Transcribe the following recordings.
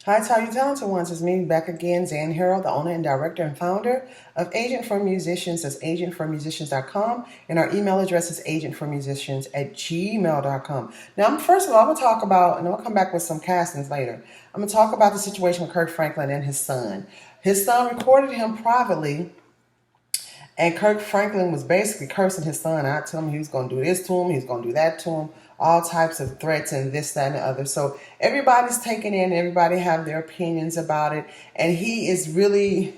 Hi, to all you talented ones. It's me back again, Zan Harrell, the owner and director and founder of Agent for Musicians. That's agentformusicians.com. And our email address is agentformusicians@gmail.com. Now, first of all, I'm going to talk about, and I'll come back with some castings later. I'm going to talk about the situation with Kirk Franklin and his son. His son recorded him privately, and Kirk Franklin was basically cursing his son. I told him he was going to do this to him, he was going to do that to him, all types of threats and this, that, and the other. So everybody's taking in, everybody have their opinions about it. And he is really,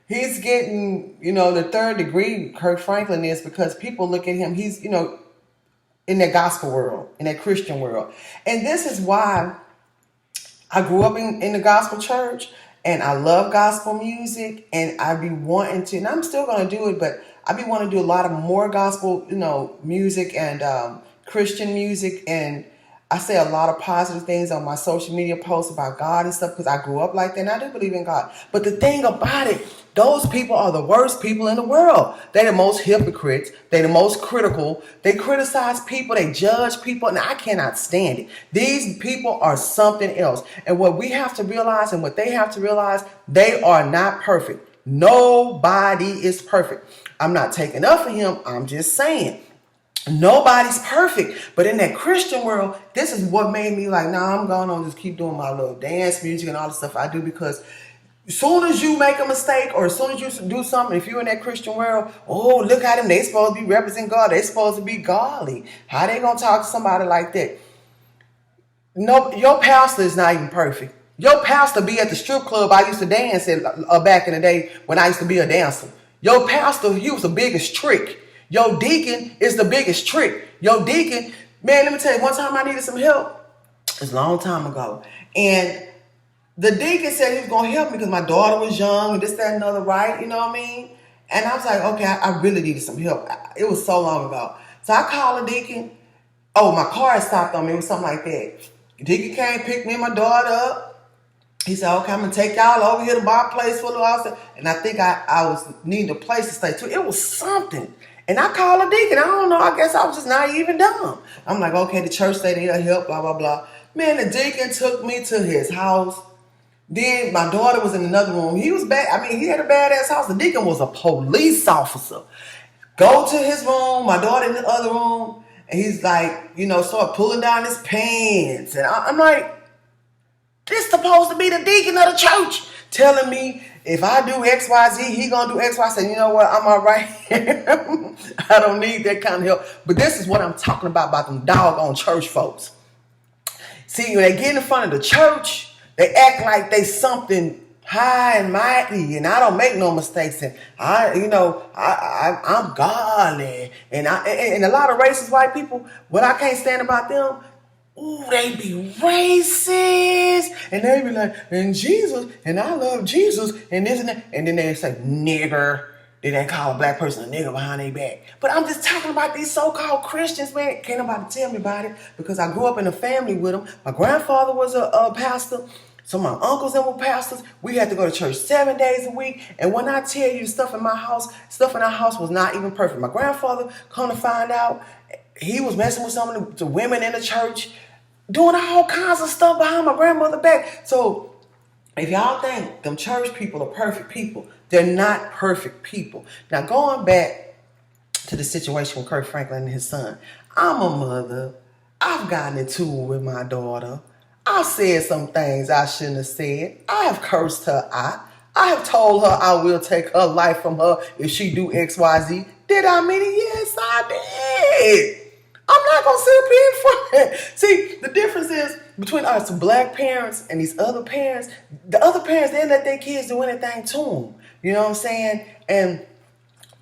he's getting, the third degree, Kirk Franklin is, because people look at him, he's, in that gospel world, in that Christian world. And this is why I grew up in the gospel church. And I love gospel music, and I be wanting to, and I'm still going to do it, but I be wanting to do a lot of more gospel, music and Christian music. And I say a lot of positive things on my social media posts about God and stuff because I grew up like that, and I do believe in God. But the thing about it, those people are the worst people in the world. They're the most hypocrites. They're the most critical. They criticize people. They judge people. And I cannot stand it. These people are something else. And what we have to realize and what they have to realize, they are not perfect. Nobody is perfect. I'm not taking up for him. I'm just saying. Nobody's perfect. But in that Christian world, this is what made me like, nah, I'm going to just keep doing my little dance music and all the stuff I do, because as soon as you make a mistake or as soon as you do something, if you're in that Christian world, oh, look at them. They supposed to be representing God. They supposed to be godly. How they going to talk to somebody like that? No, your pastor is not even perfect. Your pastor be at the strip club I used to dance at back in the day when I used to be a dancer. Your pastor, he was the biggest trick. Your deacon is the biggest trick. Your deacon, man, let me tell you, one time I needed some help. It was a long time ago. And the deacon said he was going to help me because my daughter was young and this, that, and another, right? You know what I mean? And I was like, okay, I really needed some help. It was so long ago. So I called the deacon. Oh, my car had stopped on me. It was something like that. The deacon came, picked me and my daughter up. He said, okay, I'm going to take y'all over here to my place for a little while. And I think I was needing a place to stay too. It was something. And I called a deacon. I don't know. I guess I was just naive and dumb. I'm like, okay, the church said they need help, blah, blah, blah. Man, the deacon took me to his house. Then my daughter was in another room. He was bad. I mean, he had a badass house. The deacon was a police officer. Go to his room, my daughter in the other room, and he's like, start pulling down his pants. And I'm like, this supposed to be the deacon of the church telling me if I do X, Y, Z, he gonna do X, Y. I said, you know what? I'm all right. I don't need that kind of help. But this is what I'm talking about them doggone church folks. See, when they get in front of the church, they act like they something high and mighty, and I don't make no mistakes. And I'm godly, and a lot of racist white people. What I can't stand about them, ooh, they be racist, and they be like, and Jesus, and I love Jesus, and this and that, and then they say nigger. Then they call a black person a nigger behind their back. But I'm just talking about these so-called Christians, man. Can't nobody tell me about it because I grew up in a family with them. My grandfather was a pastor. Some of my uncles and were pastors. We had to go to church 7 days a week. And when I tell you stuff in our house was not even perfect. My grandfather, come to find out, he was messing with some of the women in the church, doing all kinds of stuff behind my grandmother's back. So if y'all think them church people are perfect people, they're not perfect people. Now, going back to the situation with Kirk Franklin and his son, I'm a mother. I've gotten into it with my daughter. I said some things I shouldn't have said. I have cursed her out. I have told her I will take her life from her if she do X, Y, Z. Did I mean it? Yes, I did. I'm not going to sit up here in front. See, the difference is between us black parents and these other parents. The other parents, they let their kids do anything to them. You know what I'm saying? And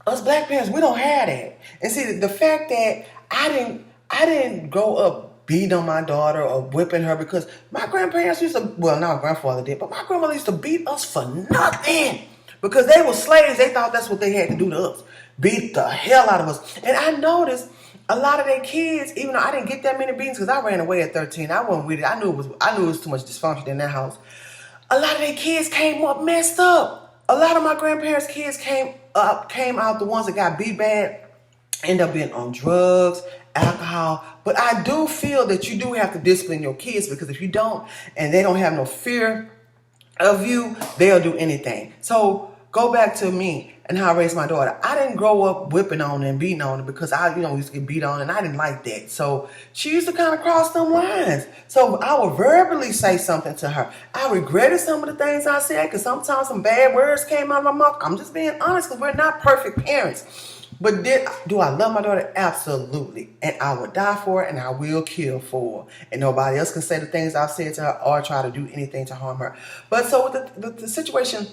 us black parents, we don't have that. And see, the fact that I didn't grow up beating on my daughter or whipping her, because my grandparents used to, well, not my grandfather did, but my grandmother used to beat us for nothing. Because they were slaves, they thought that's what they had to do to us. Beat the hell out of us. And I noticed a lot of their kids, even though I didn't get that many beatings because I ran away at 13, I wasn't with it. I knew it was too much dysfunction in that house. A lot of their kids came up messed up. A lot of my grandparents' kids came out, the ones that got beat bad, end up being on drugs, alcohol. But I do feel that you do have to discipline your kids, because if you don't, and they don't have no fear of you, they'll do anything. So go back to me and how I raised my daughter. I didn't grow up whipping on her and beating on her, because I, used to get beat on, and I didn't like that. So she used to kind of cross them lines. So I would verbally say something to her. I regretted some of the things I said, because sometimes some bad words came out of my mouth. I'm just being honest, because we're not perfect parents. But do I love my daughter? Absolutely. And I would die for her, and I will kill for her. And nobody else can say the things I've said to her or try to do anything to harm her. But so with the situation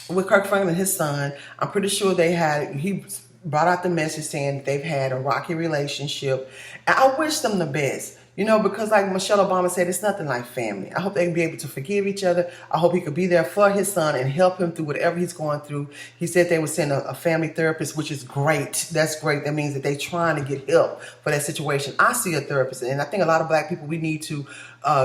with Kirk Franklin, his son, I'm pretty sure he brought out the message saying that they've had a rocky relationship. And I wish them the best. Because like Michelle Obama said, it's nothing like family. I hope they can be able to forgive each other. I hope he could be there for his son and help him through whatever he's going through. He said they would send a family therapist, which is great. That's great. That means that they're trying to get help for that situation. I see a therapist, and I think a lot of Black people, we need to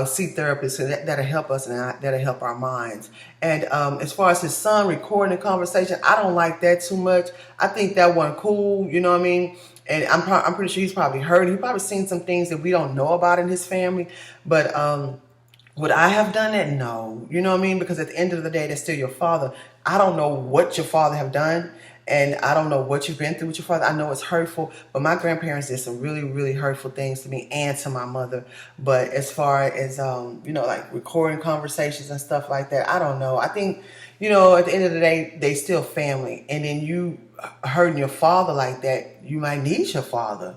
see therapists that'll help us and that'll help our minds. And as far as his son recording the conversation, I don't like that too much. I think that wasn't cool. You know what I mean? And I'm pretty sure he's probably heard. He's probably seen some things that we don't know about in his family. But would I have done that? No. You know what I mean? Because at the end of the day, that's still your father. I don't know what your father have done, and I don't know what you've been through with your father. I know it's hurtful, but my grandparents did some really, really hurtful things to me and to my mother. But as far as, like recording conversations and stuff like that, I don't know. I think, at the end of the day, they still family. And then you hurting your father like that, you might need your father,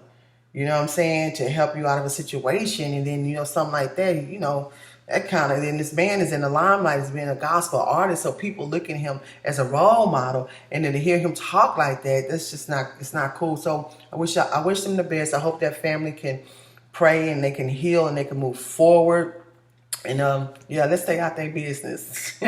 you know what I'm saying, to help you out of a situation. And then, something like that, that kind of, then this man is in the limelight as being a gospel artist. So people look at him as a role model, and then to hear him talk like that, that's just it's not cool. So I wish them the best. I hope that family can pray and they can heal and they can move forward. And let's stay out their business.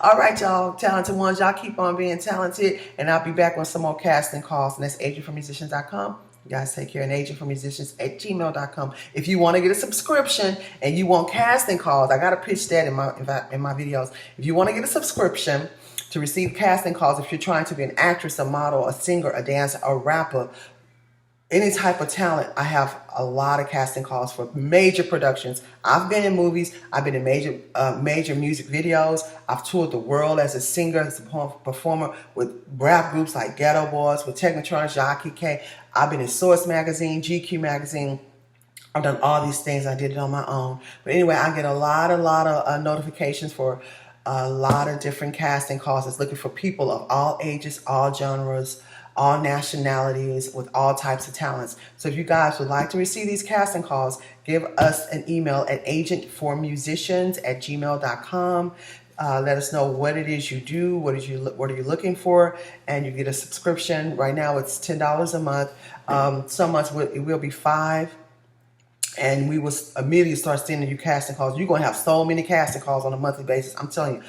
All right, y'all, talented ones, y'all keep on being talented, and I'll be back on some more casting calls. And that's agentformusicians.com. You guys take care, and agentformusicians@gmail.com. If you want to get a subscription and you want casting calls, I gotta pitch that in my videos. If you want to get a subscription to receive casting calls, if you're trying to be an actress, a model, a singer, a dancer, a rapper, any type of talent, I have a lot of casting calls for major productions. I've been in movies. I've been in major music videos. I've toured the world as a singer, as a performer with rap groups like Ghetto Boys, with Technotronics, Jockey K. I've been in Source Magazine, GQ Magazine. I've done all these things. I did it on my own. But anyway, I get a lot of notifications for a lot of different casting calls. It's looking for people of all ages, all genres, all nationalities, with all types of talents. So if you guys would like to receive these casting calls, give us an email at agentformusicians@gmail.com. Let us know what it is you do, what are you looking for, and you get a subscription. Right now it's $10 a month. Some months it will be $5. And we will immediately start sending you casting calls. You're going to have so many casting calls on a monthly basis. I'm telling you.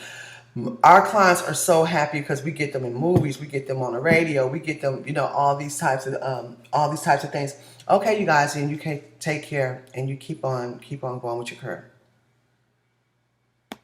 Our clients are so happy because we get them in movies, we get them on the radio, we get them, all these types of things. Okay, you guys, and you can take care and you keep on going with your career.